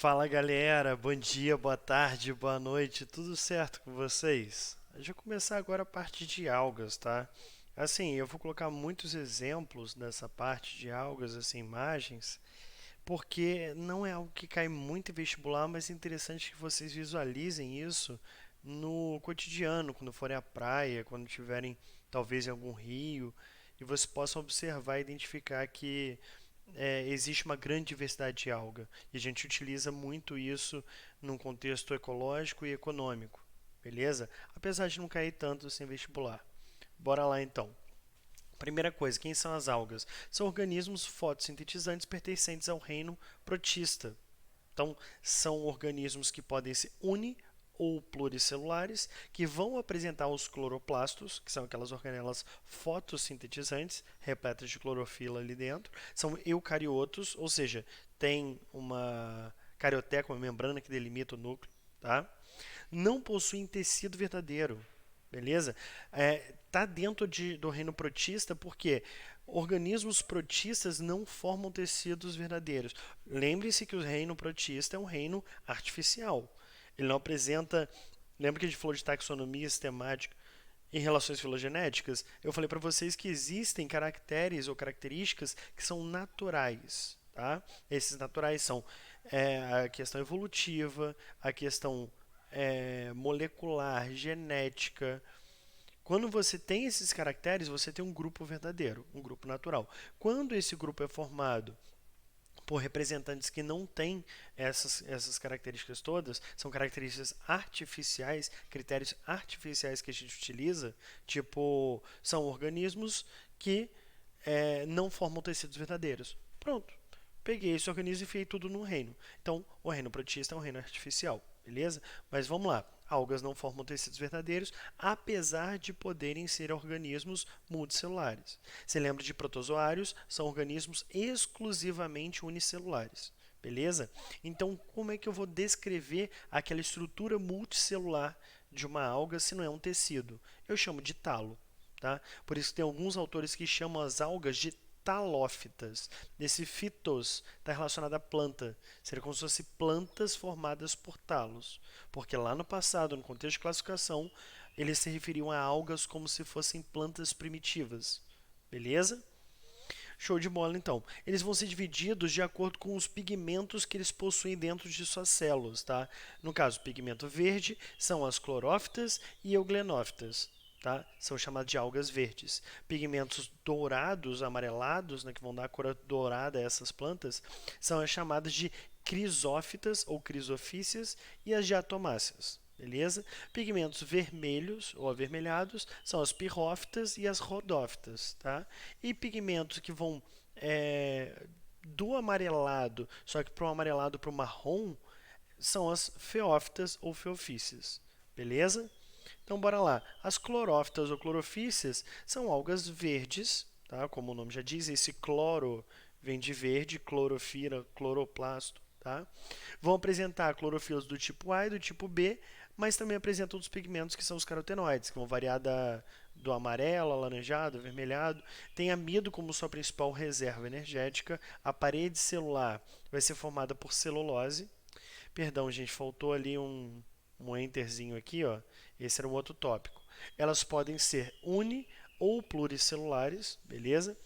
Fala galera, bom dia, boa tarde, boa noite, tudo certo com vocês? A gente vai começar agora a parte de algas, tá? Assim, eu vou colocar muitos exemplos nessa parte de algas, assim, imagens, porque não é algo que cai muito em vestibular, mas é interessante que vocês visualizem isso no cotidiano, quando forem à praia, quando estiverem talvez em algum rio, e você possa observar e identificar que existe uma grande diversidade de alga e a gente utiliza muito isso num contexto ecológico e econômico, beleza? Apesar de não cair tanto sem vestibular. Bora lá então. Primeira coisa, quem são as algas? São organismos fotossintetizantes pertencentes ao reino protista. Então, são organismos que podem ser uni ou pluricelulares, que vão apresentar os cloroplastos, que são aquelas organelas fotossintetizantes, repletas de clorofila ali dentro. São eucariotos, ou seja, tem uma carioteca, uma membrana que delimita o núcleo, tá? Não possuem tecido verdadeiro, beleza? Tá dentro do reino protista porque organismos protistas não formam tecidos verdadeiros. Lembre-se que o reino protista é um reino artificial. Ele não apresenta. Lembra que a gente falou de taxonomia sistemática em relações filogenéticas? Eu falei para vocês que existem caracteres ou características que são naturais. Tá? Esses naturais são a questão evolutiva, a questão molecular, genética. Quando você tem esses caracteres, você tem um grupo verdadeiro, um grupo natural. Quando esse grupo é formado por representantes que não têm essas características todas, são características artificiais, critérios artificiais que a gente utiliza, tipo, são organismos que não formam tecidos verdadeiros. Pronto. Peguei esse organismo e enfiei tudo no reino. Então, o reino protista é um reino artificial, beleza? Mas vamos lá. Algas não formam tecidos verdadeiros, apesar de poderem ser organismos multicelulares. Você lembra de protozoários? São organismos exclusivamente unicelulares, beleza? Então, como é que eu vou descrever aquela estrutura multicelular de uma alga se não é um tecido? Eu chamo de talo. Tá? Por isso que tem alguns autores que chamam as algas de talófitas. Esse fitos está relacionado à planta. Seria como se fossem plantas formadas por talos. Porque lá no passado, no contexto de classificação, eles se referiam a algas como se fossem plantas primitivas. Beleza? Show de bola, então. Eles vão ser divididos de acordo com os pigmentos que eles possuem dentro de suas células, tá? No caso, o pigmento verde são as clorófitas e euglenofitas, tá? São chamadas de algas verdes. Pigmentos dourados, amarelados, né, que vão dar a cor dourada a essas plantas, são as chamadas de crisófitas ou crisofícias e as diatomáceas. Beleza? Pigmentos vermelhos ou avermelhados são as pirrófitas e as rodófitas, tá? E pigmentos que vão do amarelado, só que para o amarelado para o marrom, são as feófitas ou feofícias. Beleza? Então bora lá. As clorófitas ou clorofícias são algas verdes, tá? Como o nome já diz, esse cloro vem de verde, clorofila, cloroplasto, tá? Vão apresentar clorofilas do tipo A e do tipo B, mas também apresentam outros pigmentos que são os carotenoides, que vão variar do amarelo, alaranjado, avermelhado. Tem amido como sua principal reserva energética. A parede celular vai ser formada por celulose. Perdão, gente, faltou ali um enterzinho aqui, ó. Esse era um outro tópico. Elas podem ser uni ou pluricelulares, beleza?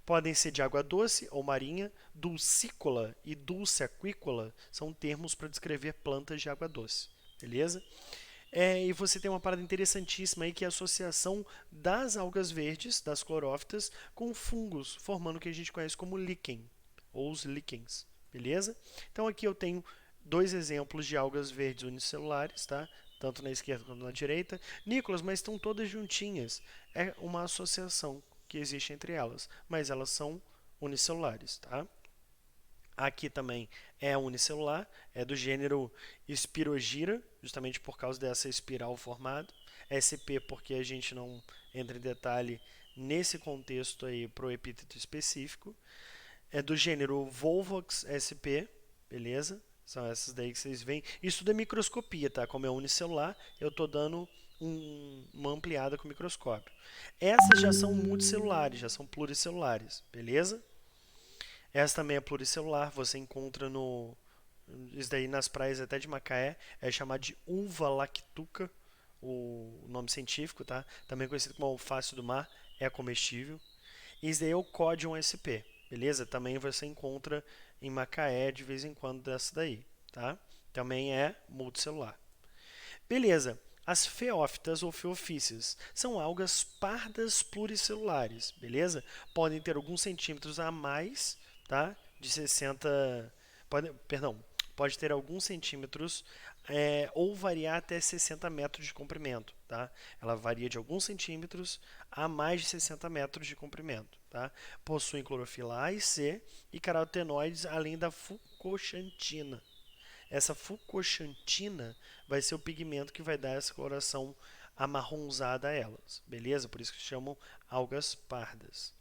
Podem ser de água doce ou marinha, dulcícola e dulceaquícola são termos para descrever plantas de água doce, beleza? E você tem uma parada interessantíssima aí que é a associação das algas verdes, das clorófitas, com fungos, formando o que a gente conhece como líquen, ou os líquens, beleza? Então aqui eu tenho dois exemplos de algas verdes unicelulares, tá? Tanto na esquerda quanto na direita. Nicolas, mas estão todas juntinhas. É uma associação que existe entre elas, mas elas são unicelulares, tá? Aqui também é unicelular, é do gênero Spirogyra, justamente por causa dessa espiral formada. SP porque a gente não entra em detalhe nesse contexto aí para o epíteto específico. É do gênero Volvox SP, beleza? São essas daí que vocês veem. Isso tudo é microscopia, tá? Como é unicelular, eu estou dando uma ampliada com o microscópio. Essas já são multicelulares, já são pluricelulares, beleza? Essa também é pluricelular, você encontra Isso daí nas praias até de Macaé é chamado de uva lactuca, o nome científico, tá? Também conhecido como alface do mar, é comestível. E isso daí é o Codium SP, beleza? Também você encontra em Macaé de vez em quando dessa daí, tá? Também é multicelular. Beleza. As feófitas ou feofícias são algas pardas pluricelulares, beleza? Podem ter alguns centímetros a mais, tá? De 60. Perdão, pode ter alguns centímetros ou variar até 60 metros de comprimento, tá? Ela varia de alguns centímetros a mais de 60 metros de comprimento, tá? Possuem clorofila A e C e carotenoides, além da fucoxantina. Essa fucoxantina vai ser o pigmento que vai dar essa coloração amarronzada a elas, beleza? Por isso que se chamam algas pardas.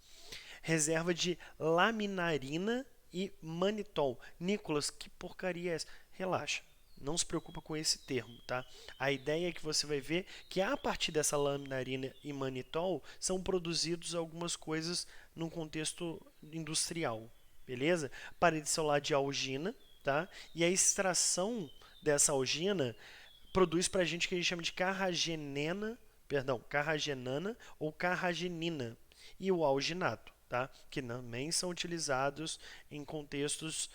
Reserva de laminarina e manitol. Nicolas, que porcaria é essa? Relaxa, não se preocupa com esse termo, tá? A ideia é que você vai ver que a partir dessa laminarina e manitol são produzidos algumas coisas num contexto industrial, beleza? Parede solar de algina, tá? E a extração dessa algina produz pra gente o que a gente chama de carragenana ou carragenina e o alginato, tá? Que também são utilizados em contextos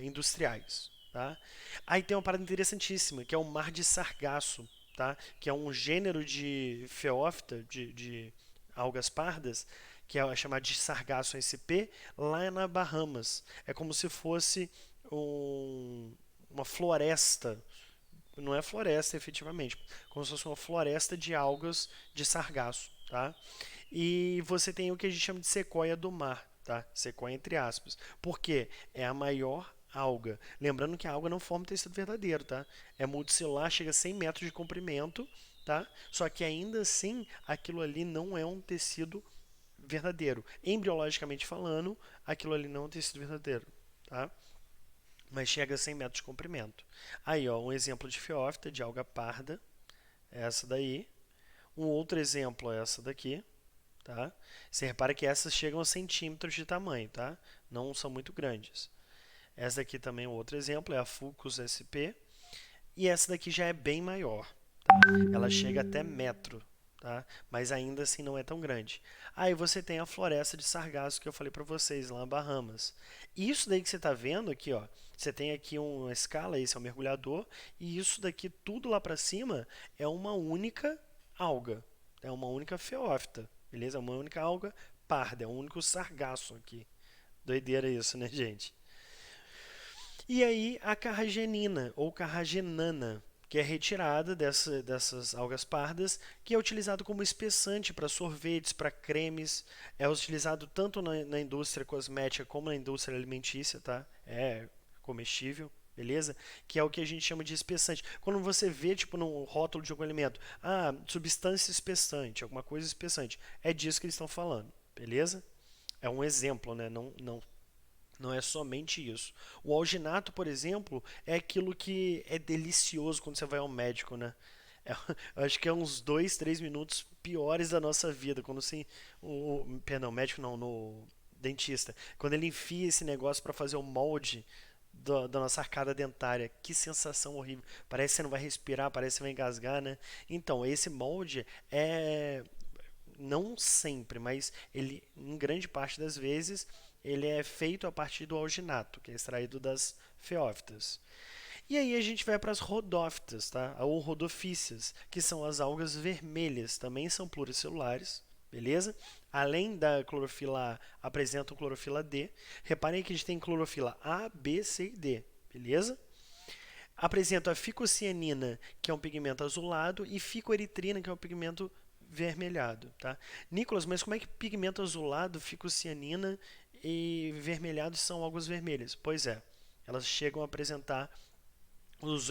industriais, tá? Aí tem uma parada interessantíssima, que é o mar de sargaço, tá? Que é um gênero de feófita, de algas pardas, que é chamado de sargaço SP, lá na Bahamas. É como se fosse uma floresta, não é floresta efetivamente, como se fosse uma floresta de algas de sargaço, tá? E você tem o que a gente chama de sequoia do mar, tá? Sequoia entre aspas. Por quê? É a maior alga. Lembrando que a alga não forma tecido verdadeiro, tá? É multicelular, chega a 100 metros de comprimento, tá? Só que ainda assim, aquilo ali não é um tecido verdadeiro. Embriologicamente falando, aquilo ali não é um tecido verdadeiro, tá? Mas chega a 100 metros de comprimento. Aí, ó, um exemplo de feófita, de alga parda, é essa daí. Um outro exemplo é essa daqui, tá? Você repara que essas chegam a centímetros de tamanho, tá? Não são muito grandes. Essa daqui também é outro exemplo, é a Fucus SP. E essa daqui já é bem maior, tá? Ela chega até metro, tá? Mas ainda assim não é tão grande. Aí você tem a floresta de sargaço que eu falei para vocês lá na Bahamas. Isso daí que você está vendo aqui, ó, você tem aqui uma escala, esse é o mergulhador, e isso daqui tudo lá para cima é uma única alga, é uma única feófita, beleza? É uma única alga parda, é um único sargaço aqui. Doideira isso, né, gente? E aí a carragenina ou carragenana, que é retirada dessas algas pardas, que é utilizado como espessante para sorvetes, para cremes, é utilizado tanto na indústria cosmética como na indústria alimentícia, tá? É comestível, beleza? Que é o que a gente chama de espessante. Quando você vê, tipo, no rótulo de algum alimento, substância espessante, alguma coisa espessante, é disso que eles estão falando, beleza? É um exemplo, né? Não é somente isso. O alginato, por exemplo, é aquilo que é delicioso quando você vai ao médico, né? É, eu acho que é uns 2, 3 minutos piores da nossa vida. Quando assim, perdão, médico não, no dentista. Quando ele enfia esse negócio para fazer o molde da nossa arcada dentária. Que sensação horrível. Parece que você não vai respirar, parece que você vai engasgar, né? Então, esse molde é não sempre, mas ele, em grande parte das vezes, ele é feito a partir do alginato, que é extraído das feófitas. E aí a gente vai para as rodófitas, tá? Ou rodofícias, que são as algas vermelhas, também são pluricelulares, beleza? Além da clorofila A, apresentam clorofila D. Reparem que a gente tem clorofila A, B, C e D, beleza? Apresenta a ficocianina, que é um pigmento azulado, e ficoeritrina, que é um pigmento vermelhado, tá? Nicolas, mas como é que pigmento azulado, ficocianina e vermelhado são algas vermelhas? Pois é, elas chegam a apresentar os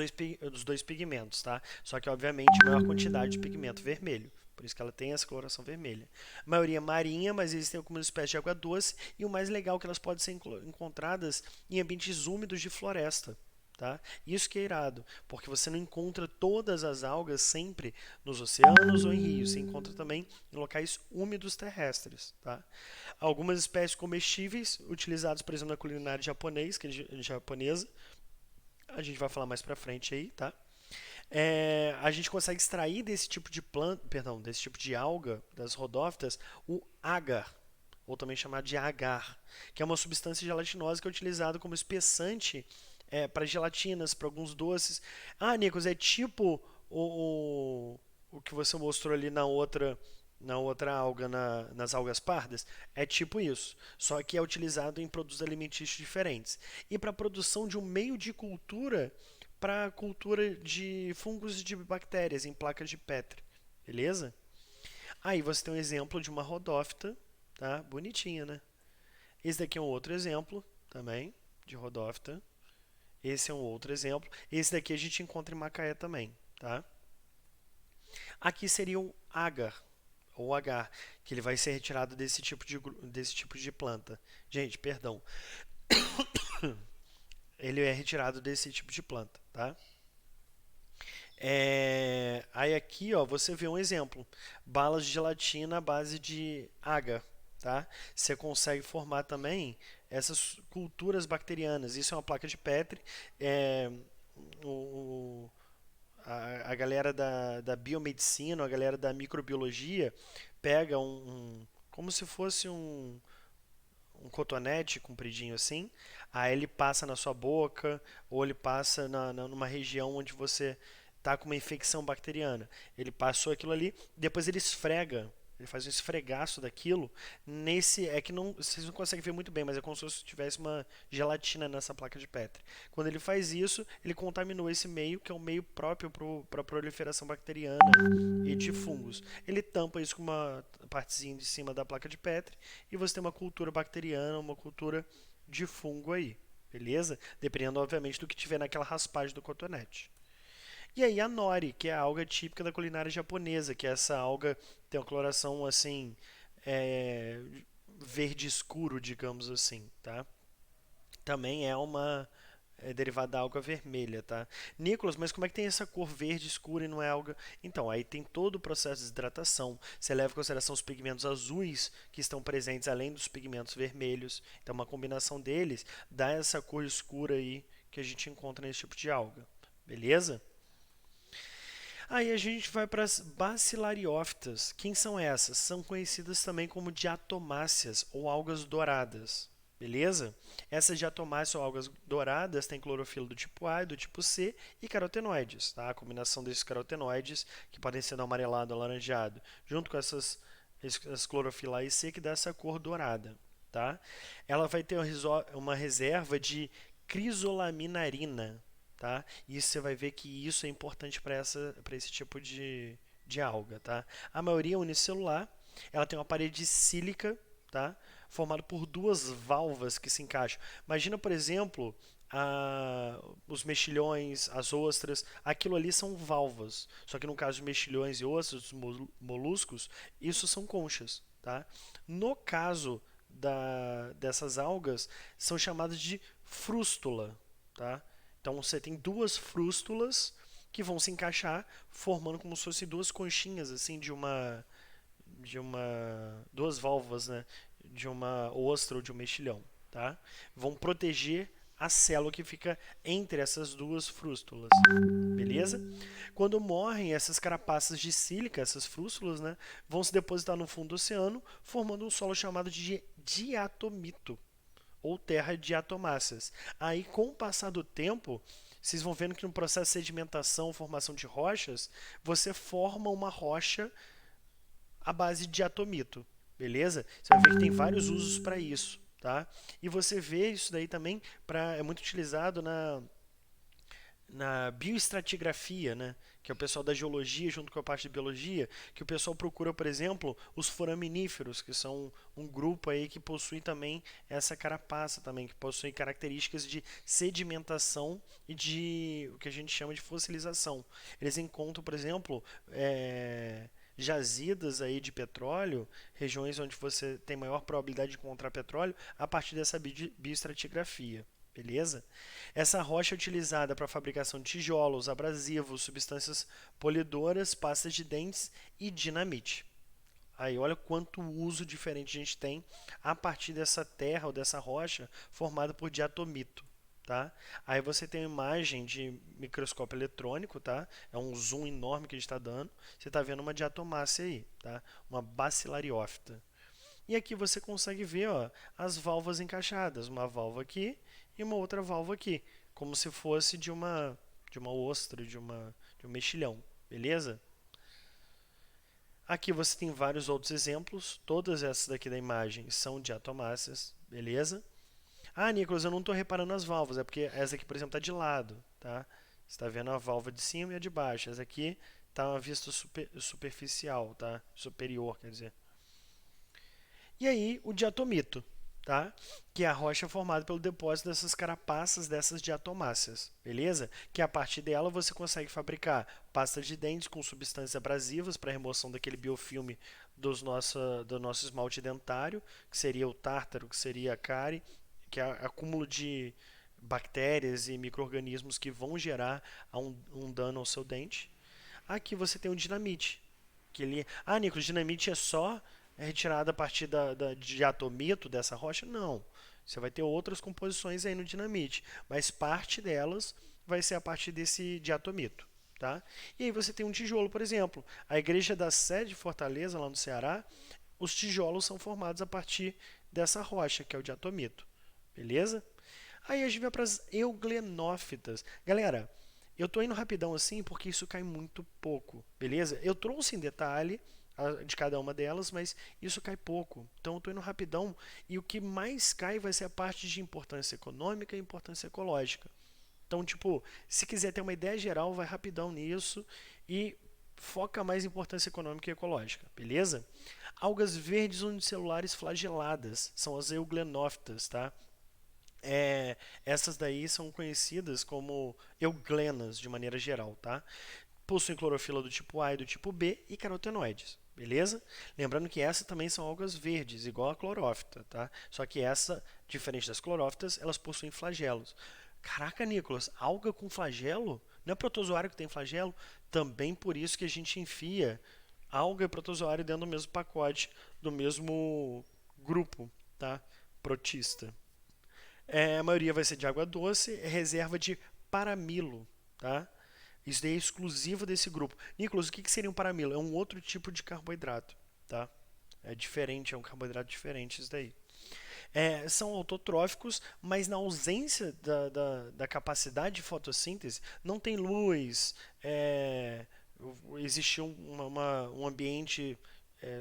dois pigmentos, tá? Só que, obviamente, maior quantidade de pigmento vermelho. Por isso que ela tem essa coloração vermelha. A maioria é marinha, mas existem algumas espécies de água doce. E o mais legal é que elas podem ser encontradas em ambientes úmidos de floresta. Tá? Isso que é irado, porque você não encontra todas as algas sempre nos oceanos ou em rios, você encontra também em locais úmidos terrestres. Tá? Algumas espécies comestíveis, utilizadas, por exemplo, na culinária japonesa, A gente vai falar mais pra frente aí, tá? A gente consegue extrair desse tipo de planta, perdão, desse tipo de alga, das rodófitas, o agar, ou também chamado de agar, que é uma substância gelatinosa que é utilizada como espessante para gelatinas, para alguns doces. Ah, Nicolas, é tipo o que você mostrou ali na outra alga, nas algas pardas? É tipo isso, só que é utilizado em produtos alimentícios diferentes. E para a produção de um meio de cultura para cultura de fungos e de bactérias em placas de Petri, beleza? Aí você tem um exemplo de uma rodófita, tá? Bonitinha, né? Esse daqui é um outro exemplo também de rodófita. Esse é um outro exemplo. Esse daqui a gente encontra em Macaé também, tá? Aqui seria o agar, ou agar, que ele vai ser retirado desse tipo de planta. Gente, perdão. Ele é retirado desse tipo de planta, tá? Aí aqui, ó, você vê um exemplo. Balas de gelatina à base de agar, tá? Você consegue formar também essas culturas bacterianas. Isso é uma placa de Petri. É, o, a galera da biomedicina, a galera da microbiologia pega como se fosse um cotonete compridinho assim, aí ele passa na sua boca ou ele passa numa região onde você tá com uma infecção bacteriana. Ele passou aquilo ali, depois ele esfrega, ele faz um esfregaço daquilo nesse, é que não, vocês não conseguem ver muito bem, mas é como se tivesse uma gelatina nessa placa de Petri. Quando ele faz isso, ele contaminou esse meio, que é um meio próprio para a proliferação bacteriana e de fungos. Ele tampa isso com uma partezinha de cima da placa de Petri e você tem uma cultura bacteriana, uma cultura de fungo aí, beleza? Dependendo, obviamente, do que tiver naquela raspagem do cotonete. E aí a nori, que é a alga típica da culinária japonesa, que é essa alga tem uma coloração assim, é, verde escuro, digamos assim, tá? Também é derivada da alga vermelha, tá? Nicolas, mas como é que tem essa cor verde escura e não é alga? Então, aí tem todo o processo de desidratação. Você leva em consideração os pigmentos azuis que estão presentes além dos pigmentos vermelhos. Então, uma combinação deles dá essa cor escura aí que a gente encontra nesse tipo de alga. Beleza? Aí a gente vai para as bacilariófitas. Quem são essas? São conhecidas também como diatomáceas ou algas douradas. Beleza? Essas diatomáceas ou algas douradas têm clorofila do tipo A e do tipo C e carotenoides. Tá? A combinação desses carotenoides, que podem ser do amarelado ou alaranjado, junto com essas clorofila A e C, que dá essa cor dourada. Tá? Ela vai ter uma reserva de crisolaminarina, tá? E você vai ver que isso é importante para esse tipo de alga, tá? A maioria é unicelular, ela tem uma parede sílica, tá? Formada por duas valvas que se encaixam. Imagina, por exemplo, os mexilhões, as ostras, aquilo ali são valvas. Só que no caso de mexilhões e ostras, os moluscos, isso são conchas, tá? No caso dessas algas, são chamadas de frústula, tá? Então você tem duas frústulas que vão se encaixar, formando como se fossem duas conchinhas assim de uma duas válvulas, né, de uma ostra ou de um mexilhão, tá? Vão proteger a célula que fica entre essas duas frústulas, beleza? Quando morrem essas carapaças de sílica, essas frústulas, né, vão se depositar no fundo do oceano, formando um solo chamado de diatomito ou terra diatomáceas. Aí, com o passar do tempo, vocês vão vendo que no processo de sedimentação, formação de rochas, você forma uma rocha à base de diatomito, beleza? Você vai ver que tem vários usos para isso, tá? E você vê isso daí também é muito utilizado na bioestratigrafia, né? Que é o pessoal da geologia junto com a parte de biologia, que o pessoal procura, por exemplo, os foraminíferos, que são um grupo aí que possui também essa carapaça também, que possui características de sedimentação e de o que a gente chama de fossilização. Eles encontram, por exemplo, jazidas aí de petróleo, regiões onde você tem maior probabilidade de encontrar petróleo, a partir dessa bioestratigrafia. Beleza? Essa rocha é utilizada para a fabricação de tijolos, abrasivos, substâncias polidoras, pastas de dentes e dinamite. Aí olha quanto uso diferente a gente tem a partir dessa terra ou dessa rocha formada por diatomito. tá? Aí você tem a imagem de microscópio eletrônico, tá? É um zoom enorme que a gente está dando. Você está vendo uma diatomácea aí, tá? Uma bacilariófita. E aqui você consegue ver, ó, as válvulas encaixadas, uma válvula aqui e uma outra válvula aqui, como se fosse de uma ostra, de um mexilhão, beleza? Aqui você tem vários outros exemplos, todas essas daqui da imagem são diatomáceas, beleza? Ah, Nicolas, eu não estou reparando as válvulas, é porque essa aqui, por exemplo, está de lado, tá? Você está vendo a válvula de cima e a de baixo. Essa aqui está uma vista superficial, tá? Superior, quer dizer. E aí, o diatomito, tá? Que é a rocha formada pelo depósito dessas carapaças dessas diatomáceas, beleza? Que a partir dela você consegue fabricar pasta de dentes com substâncias abrasivas para remoção daquele biofilme do nosso esmalte dentário, que seria o tártaro, que seria a cárie, que é acúmulo de bactérias e micro-organismos que vão gerar um dano ao seu dente. Aqui você tem o dinamite, que ele... Ah, Nico, o dinamite é retirado a partir da diatomito dessa rocha? Não. Você vai ter outras composições aí no dinamite, mas parte delas vai ser a partir desse diatomito, tá? E aí você tem um tijolo, por exemplo. A igreja da Sé de Fortaleza, lá no Ceará, os tijolos são formados a partir dessa rocha, que é o diatomito. Beleza? Aí a gente vai para as euglenófitas. Galera, eu tô indo rapidão assim porque isso cai muito pouco, beleza? Eu trouxe em detalhe de cada uma delas, mas isso cai pouco. Então eu tô indo rapidão e o que mais cai vai ser a parte de importância econômica e importância ecológica. Então, tipo, se quiser ter uma ideia geral, vai rapidão nisso e foca mais em importância econômica e ecológica, beleza? Algas verdes unicelulares flageladas são as euglenófitas, tá? Essas daí são conhecidas como euglenas de maneira geral, tá? Possuem clorofila do tipo A e do tipo B e carotenoides, beleza? Lembrando que essas também são algas verdes, igual a clorófita, tá? Só que essa, diferente das clorófitas, elas possuem flagelos. Caraca, Nicolas, alga com flagelo? Não é protozoário que tem flagelo? Também por isso que a gente enfia alga e protozoário dentro do mesmo pacote, do mesmo grupo, tá? Protista. A maioria vai ser de água doce, é reserva de paramilo, tá? Isso daí é exclusivo desse grupo. Nicolas, o que seria um paramilo? É um outro tipo de carboidrato, tá? É diferente, é um carboidrato diferente isso daí. São autotróficos, mas na ausência da capacidade de fotossíntese, não tem luz, existe um ambiente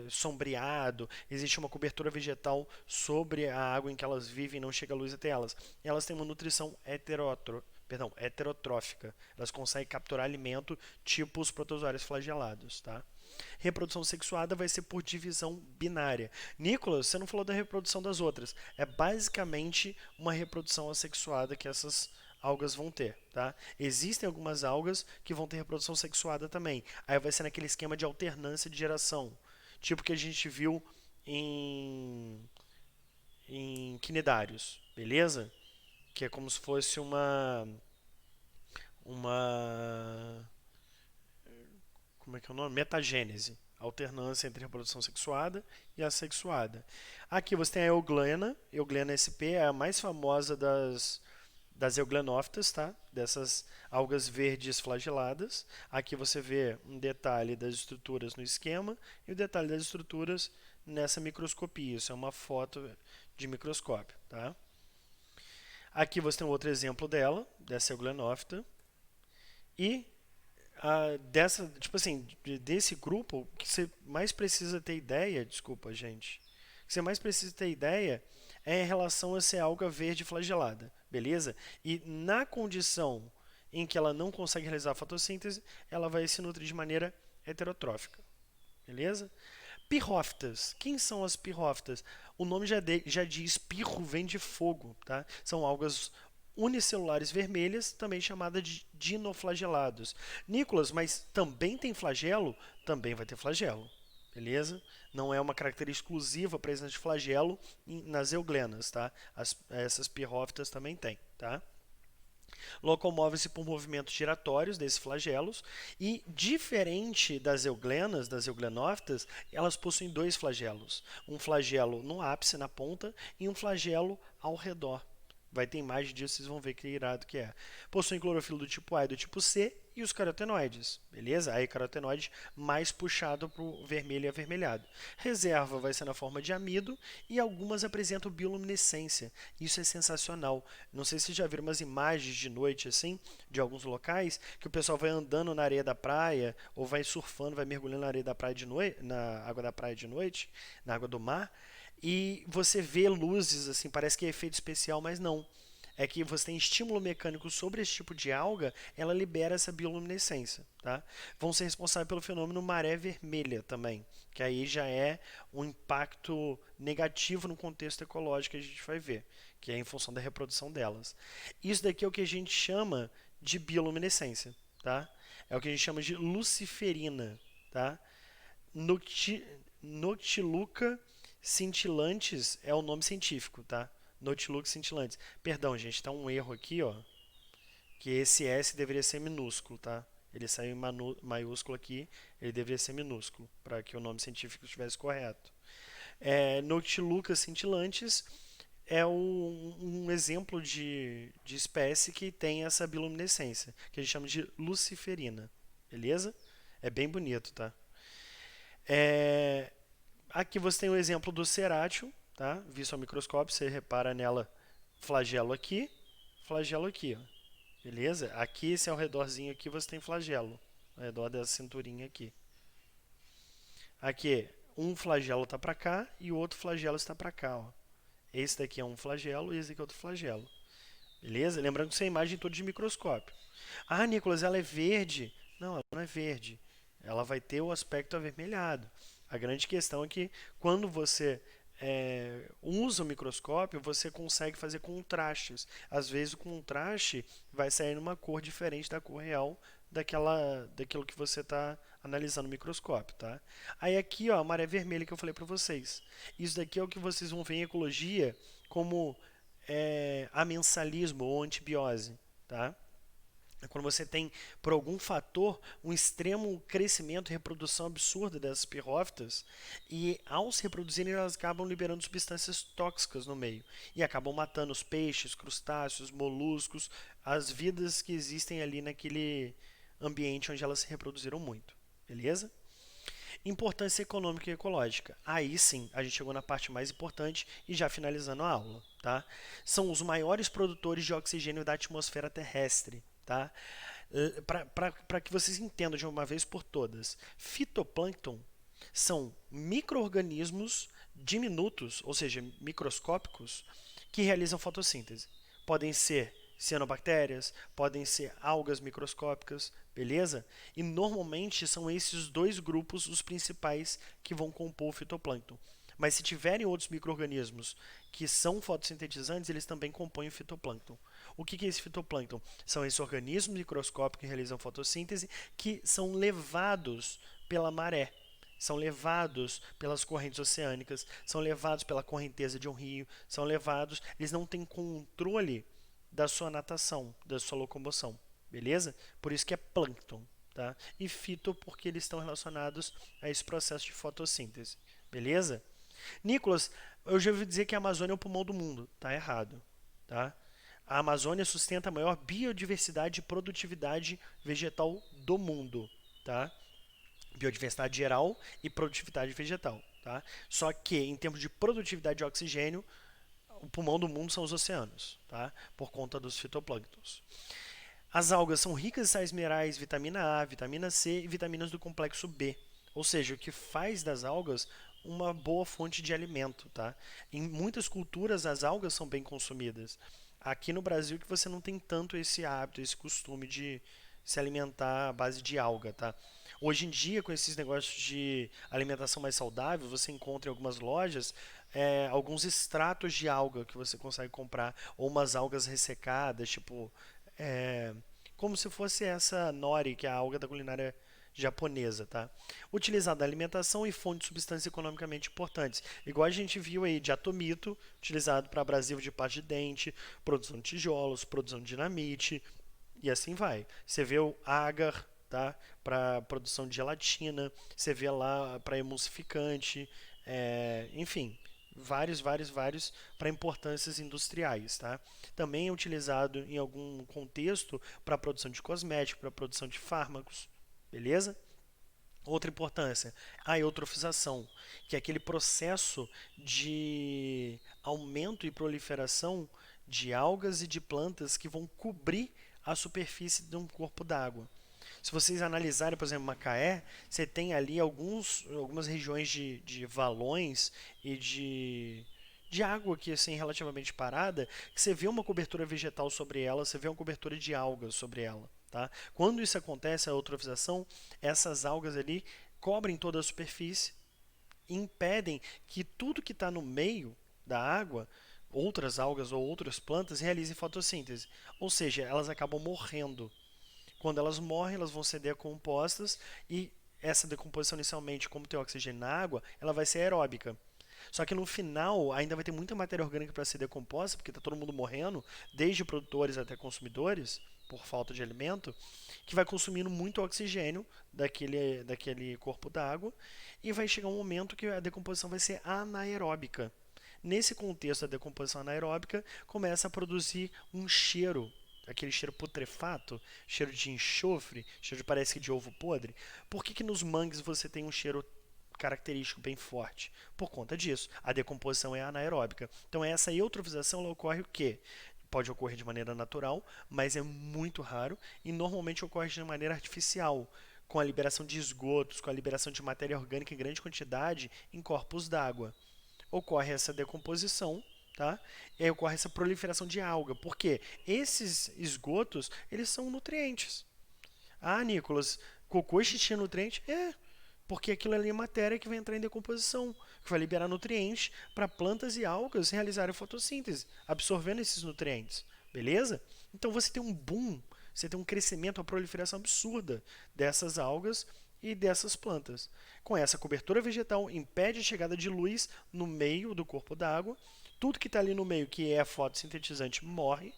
sombreado, existe uma cobertura vegetal sobre a água em que elas vivem, não chega a luz até elas. Elas têm uma nutrição heterotrófica. Elas conseguem capturar alimento tipo os protozoários flagelados, tá? Reprodução sexuada vai ser por divisão binária. Nicolas, você não falou da reprodução das outras. É basicamente uma reprodução assexuada que essas algas vão ter, tá? Existem algumas algas que vão ter reprodução sexuada também. Aí vai ser naquele esquema de alternância de geração, tipo que a gente viu em quinidários, beleza? Que é como se fosse uma como é que é o nome? Metagênese. Alternância entre a reprodução sexuada e assexuada. Aqui você tem a euglena. Euglena sp é a mais famosa das euglenófitas, tá? Dessas algas verdes flageladas. Aqui você vê um detalhe das estruturas no esquema e o detalhe das estruturas nessa microscopia. Isso é uma foto de microscópio, tá? Aqui você tem outro exemplo dela, dessa euglenófita. E tipo assim, desse grupo, o que você mais precisa ter ideia, desculpa, gente, o que você mais precisa ter ideia é em relação a ser alga verde flagelada, beleza? E na condição em que ela não consegue realizar a fotossíntese, ela vai se nutrir de maneira heterotrófica, beleza? Pirrófitas. Quem são as pirrófitas? O nome já diz pirro vem de fogo, tá? São algas unicelulares vermelhas, também chamadas de dinoflagelados. Nicolas, mas também tem flagelo? Também vai ter flagelo, beleza? Não é uma característica exclusiva a presença de flagelo nas euglenas, tá? Essas pirrófitas também têm, tá? Locomove-se por movimentos giratórios desses flagelos e, diferente das euglenas, das euglenófitas, elas possuem dois flagelos. Um flagelo no ápice, na ponta, e um flagelo ao redor. Vai ter imagem disso, vocês vão ver que irado que é. Possuem clorofila do tipo A e do tipo C e os carotenoides, beleza? Aí carotenoide mais puxado para o vermelho e avermelhado. Reserva vai ser na forma de amido e algumas apresentam bioluminescência. Isso é sensacional. Não sei se vocês já viram umas imagens de noite assim, de alguns locais, que o pessoal vai andando na areia da praia ou vai surfando, vai mergulhando na areia da praia de noite, na água da praia de noite, na água do mar, e você vê luzes assim, parece que é efeito especial, mas não. É que você tem estímulo mecânico sobre esse tipo de alga, ela libera essa bioluminescência, tá? Vão ser responsáveis pelo fenômeno maré vermelha também, que aí já é um impacto negativo no contexto ecológico que a gente vai ver, que é em função da reprodução delas. Isso daqui é o que a gente chama de bioluminescência, tá? É o que a gente chama de luciferina, tá? Nocti, Noctiluca cintilantes é o nome científico, tá? Noctiluca cintilantes. Perdão, gente, tá um erro aqui, ó. Que esse S deveria ser minúsculo, tá? Ele saiu em maiúsculo aqui, ele deveria ser minúsculo, para que o nome científico estivesse correto. Noctiluca cintilantes é um exemplo de espécie que tem essa bioluminescência, que a gente chama de luciferina, beleza? É bem bonito, tá? É, Aqui você tem o exemplo do cerátil, tá? Visto ao microscópio, você repara nela flagelo aqui, ó. Beleza? Aqui, esse ao redorzinho aqui, você tem flagelo, ao redor dessa cinturinha aqui. Aqui, um flagelo está para cá e o outro flagelo está para cá, ó. Esse daqui é um flagelo e esse daqui é outro flagelo. Beleza? Lembrando que isso é imagem toda de microscópio. Ah, Nicolas, ela é verde. Não, ela não é verde. Ela vai ter o aspecto avermelhado. A grande questão é que quando você usa o microscópio, você consegue fazer contrastes. Às vezes o contraste vai sair numa cor diferente da cor real daquilo que você está analisando no microscópio, tá? Aí aqui, ó, a maré vermelha que eu falei para vocês. Isso daqui é o que vocês vão ver em ecologia como amensalismo ou antibiose, tá? É quando você tem, por algum fator, um extremo crescimento e reprodução absurda dessas pirrófitas, e ao se reproduzirem, elas acabam liberando substâncias tóxicas no meio e acabam matando os peixes, crustáceos, moluscos, as vidas que existem ali naquele ambiente onde elas se reproduziram muito. Beleza? Importância econômica e ecológica. Aí sim, a gente chegou na parte mais importante e já finalizando a aula, tá? São os maiores produtores de oxigênio da atmosfera terrestre, tá? Para que vocês entendam de uma vez por todas, fitoplâncton são micro-organismos diminutos, ou seja, microscópicos, que realizam fotossíntese. Podem ser cianobactérias, podem ser algas microscópicas, beleza? E normalmente são esses dois grupos os principais que vão compor o fitoplâncton. Mas se tiverem outros micro-organismos que são fotossintetizantes, eles também compõem o fitoplâncton. O que é esse fitoplâncton? São esses organismos microscópicos que realizam fotossíntese que são levados pela maré, são levados pelas correntes oceânicas, são levados pela correnteza de um rio, são levados, eles não têm controle da sua natação, da sua locomoção, beleza? Por isso que é plâncton, tá? E fito porque eles estão relacionados a esse processo de fotossíntese, beleza? Nicolas, eu já ouvi dizer que a Amazônia é o pulmão do mundo, tá errado, tá? A Amazônia sustenta a maior biodiversidade e produtividade vegetal do mundo, tá? Biodiversidade geral e produtividade vegetal, tá? Só que em termos de produtividade de oxigênio, o pulmão do mundo são os oceanos, tá? Por conta dos fitoplânctons. As algas são ricas em sais minerais, vitamina A, vitamina C e vitaminas do complexo B. Ou seja, o que faz das algas uma boa fonte de alimento, tá? Em muitas culturas as algas são bem consumidas. Aqui no Brasil que você não tem tanto esse hábito, esse costume de se alimentar à base de alga, tá? Hoje em dia, com esses negócios de alimentação mais saudável, você encontra em algumas lojas alguns extratos de alga que você consegue comprar, ou umas algas ressecadas, tipo, é, como se fosse essa nori, que é a alga da culinária japonesa, tá? Utilizada na alimentação e fonte de substâncias economicamente importantes. Igual a gente viu aí de atomito, utilizado para abrasivo de pasta de dente, produção de tijolos, produção de dinamite, e assim vai. Você vê o agar, tá? Para produção de gelatina, você vê lá para emulsificante, enfim, vários para importâncias industriais, tá? Também é utilizado em algum contexto para a produção de cosméticos, para a produção de fármacos, beleza? Outra importância, a eutrofização, que é aquele processo de aumento e proliferação de algas e de plantas que vão cobrir a superfície de um corpo d'água. Se vocês analisarem, por exemplo, Macaé, você tem ali algumas regiões de valões e de água que assim relativamente parada, que você vê uma cobertura vegetal sobre ela, você vê uma cobertura de algas sobre ela. Tá? Quando isso acontece, a eutrofização, essas algas ali cobrem toda a superfície e impedem que tudo que está no meio da água, outras algas ou outras plantas, realizem fotossíntese. Ou seja, elas acabam morrendo. Quando elas morrem, elas vão ser decompostas e essa decomposição inicialmente, como tem oxigênio na água, ela vai ser aeróbica. Só que no final ainda vai ter muita matéria orgânica para ser decomposta, porque está todo mundo morrendo, desde produtores até consumidores, por falta de alimento, que vai consumindo muito oxigênio daquele corpo d'água e vai chegar um momento que a decomposição vai ser anaeróbica. Nesse contexto da decomposição anaeróbica, começa a produzir um cheiro, aquele cheiro putrefato, cheiro de enxofre, cheiro de parece que de ovo podre. Por que nos mangues você tem um cheiro característico bem forte? Por conta disso, a decomposição é anaeróbica. Então essa eutrofização ela ocorre o quê? Pode ocorrer de maneira natural, mas é muito raro e normalmente ocorre de maneira artificial, com a liberação de esgotos, com a liberação de matéria orgânica em grande quantidade em corpos d'água. Ocorre essa decomposição, tá? E aí ocorre essa proliferação de alga, porque esses esgotos, eles são nutrientes. Ah, Nicolas, cocô e xixi é nutriente? É, porque aquilo ali é matéria que vai entrar em decomposição, que vai liberar nutrientes para plantas e algas realizarem fotossíntese, absorvendo esses nutrientes. Beleza? Então você tem um boom, você tem um crescimento, uma proliferação absurda dessas algas e dessas plantas. Com essa cobertura vegetal, impede a chegada de luz no meio do corpo d'água. Tudo que está ali no meio, que é fotossintetizante, morre.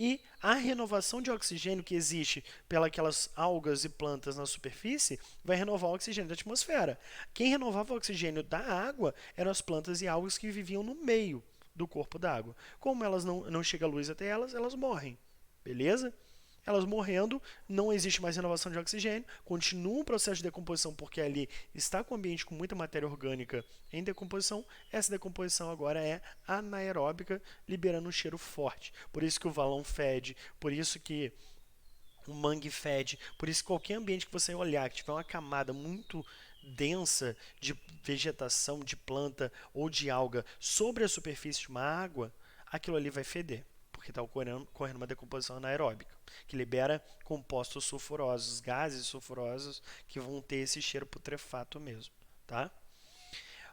E a renovação de oxigênio que existe pelas algas e plantas na superfície vai renovar o oxigênio da atmosfera. Quem renovava o oxigênio da água eram as plantas e algas que viviam no meio do corpo d'água. Como elas não chega a luz até elas, elas morrem. Beleza? Elas morrendo, não existe mais renovação de oxigênio, continua um processo de decomposição porque ali está com o ambiente com muita matéria orgânica em decomposição. Essa decomposição agora é anaeróbica, liberando um cheiro forte. Por isso que o valão fede, por isso que o mangue fede, por isso que qualquer ambiente que você olhar que tiver uma camada muito densa de vegetação, de planta ou de alga sobre a superfície de uma água, aquilo ali vai feder porque está ocorrendo uma decomposição anaeróbica, que libera compostos sulfurosos, gases sulfurosos, que vão ter esse cheiro putrefato mesmo. Tá?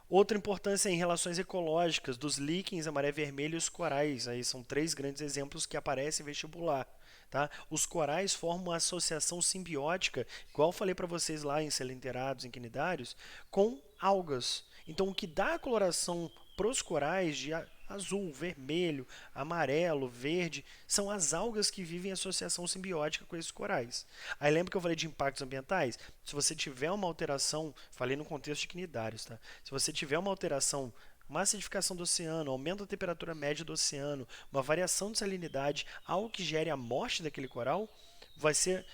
Outra importância em relações ecológicas, dos líquens, a maré vermelha e os corais. Aí são três grandes exemplos que aparecem em vestibular. Tá? Os corais formam uma associação simbiótica, igual eu falei para vocês lá em selenterados, em quinidários, com algas. Então, o que dá a coloração para os corais de azul, vermelho, amarelo, verde, são as algas que vivem em associação simbiótica com esses corais. Aí lembra que eu falei de impactos ambientais? Se você tiver uma alteração, falei no contexto de quinidários, tá? Se você tiver uma alteração, uma acidificação do oceano, aumento da temperatura média do oceano, uma variação de salinidade, algo que gere a morte daquele coral, você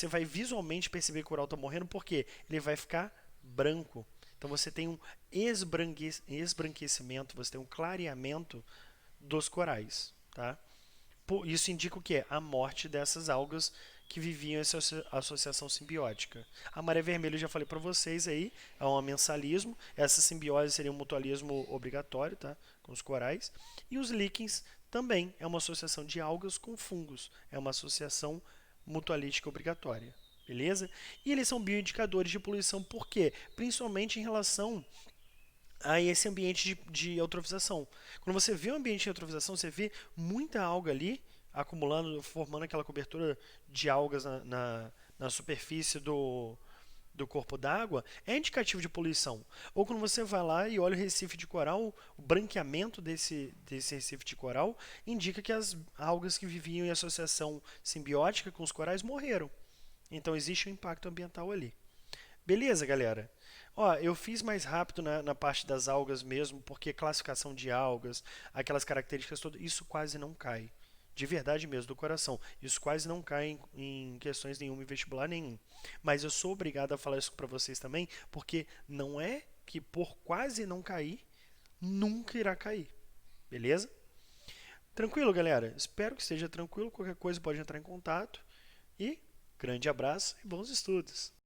vai visualmente perceber que o coral está morrendo porque ele vai ficar branco. Então você tem um esbranquecimento, você tem um clareamento dos corais. Tá? Isso indica o quê? A morte dessas algas que viviam essa associação simbiótica. A maré vermelha eu já falei para vocês aí, é um amensalismo. Essa simbiose seria um mutualismo obrigatório, tá? Com os corais. E os líquens também é uma associação de algas com fungos. É uma associação mutualística obrigatória. Beleza? E eles são bioindicadores de poluição, por quê? Principalmente em relação a esse ambiente de eutrofização. Quando você vê um ambiente de eutrofização, você vê muita alga ali acumulando, formando aquela cobertura de algas na superfície do corpo d'água, é indicativo de poluição. Ou quando você vai lá e olha o recife de coral, o branqueamento desse recife de coral indica que as algas que viviam em associação simbiótica com os corais morreram. Então existe um impacto ambiental ali. Beleza, galera? Ó, eu fiz mais rápido na parte das algas mesmo, porque classificação de algas, aquelas características todas, isso quase não cai. De verdade mesmo, do coração. Isso quase não cai em questões nenhuma, em vestibular nenhum. Mas eu sou obrigado a falar isso para vocês também, porque não é que por quase não cair, nunca irá cair. Beleza? Tranquilo, galera? Espero que esteja tranquilo. Qualquer coisa pode entrar em contato. E grande abraço e bons estudos!